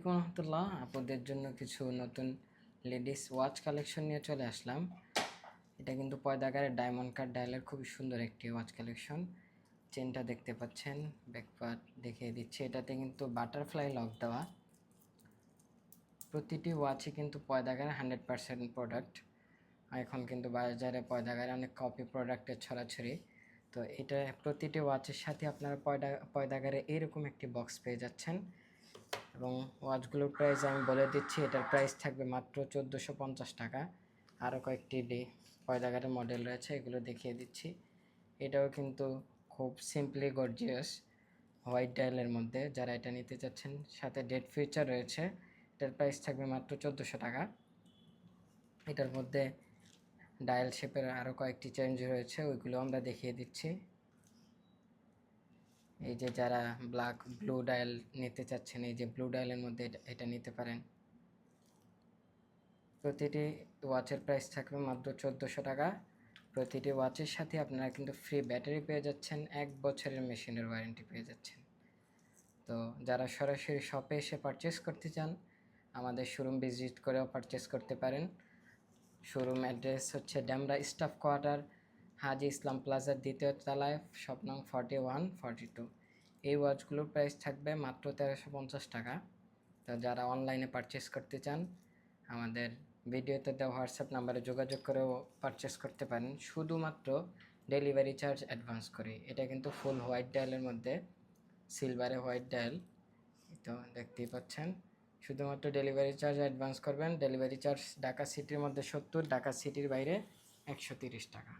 আলাইকুম রহমতুল্লাহ। আপনাদের জন্য কিছু নতুন লেডিস ওয়াচ কালেকশন নিয়ে চলে আসলাম। এটা কিন্তু পয়দাগারের ডায়মন্ড কাট ডায়ালের খুবই সুন্দর একটি ওয়াচ কালেকশন। চেনটা দেখতে পাচ্ছেন, ব্যাকপার্ট দেখিয়ে দিচ্ছে। এটাতে কিন্তু বাটারফ্লাই লক দেওয়া। প্রতিটি ওয়াচই কিন্তু পয়দাগারের 100% প্রোডাক্ট। এখন কিন্তু বাজারে পয়দাগারে অনেক কপি প্রোডাক্টের ছড়াছড়ি। তো এটা প্রতিটি ওয়াচের সাথে আপনারা পয়দাগারে এরকম একটি বক্স পেয়ে যাচ্ছেন। এবং ওয়াচগুলোর প্রাইস আমি বলে দিচ্ছি। এটার প্রাইস থাকবে মাত্র 1450 টাকা। আরও কয়েকটি পয়দাগারের মডেল রয়েছে, এগুলো দেখিয়ে দিচ্ছি। এটাও কিন্তু খুব সিম্পলি গর্জিয়াস হোয়াইট ডায়ালের মধ্যে। যারা এটা নিতে চাচ্ছেন, সাথে ডেট ফিচার রয়েছে। এটার প্রাইস থাকবে মাত্র 1400 টাকা। এটার মধ্যে ডায়াল শেপের আরও কয়েকটি চেঞ্জ রয়েছে, ওইগুলো আমরা দেখিয়ে দিচ্ছি। এই যে যারা ব্ল্যাক ব্লু ডায়াল নিতে চাচ্ছেন, এই যে ব্লু ডায়ালের মধ্যে এটা নিতে পারেন। প্রতিটি ওয়াচের প্রাইস থাকবে মাত্র 1400 টাকা। প্রতিটি ওয়াচের সাথে আপনারা কিন্তু ফ্রি ব্যাটারি পেয়ে যাচ্ছেন, 1 বছরের মেশিনের ওয়ারেন্টি পেয়ে যাচ্ছেন। তো যারা সরাসরি শপে এসে পারচেস করতে চান, আমাদের শোরুম ভিজিট করেও পারচেস করতে পারেন। শোরুম অ্যাড্রেস হচ্ছে ডেমরা স্টাফ কোয়ার্টার, হাজি ইসলাম প্লাজার 2য় তলায়, শপ নং 41, 42। এই ওয়াচগুলোর প্রাইস থাকবে মাত্র 1350 টাকা। তো যারা অনলাইনে পারচেস করতে চান, আমাদের ভিডিওতে দেওয়া হোয়াটসঅ্যাপ নাম্বারে যোগাযোগ করেও পারচেস করতে পারেন, শুধুমাত্র ডেলিভারি চার্জ অ্যাডভান্স করে। এটা কিন্তু ফুল হোয়াইট ডায়ালের মধ্যে, সিলভারে হোয়াইট ডায়াল, তো দেখতেই পাচ্ছেন। শুধুমাত্র ডেলিভারি চার্জ অ্যাডভান্স করবেন। ডেলিভারি চার্জ ঢাকা সিটির মধ্যে 70, ঢাকা সিটির বাইরে 130 টাকা।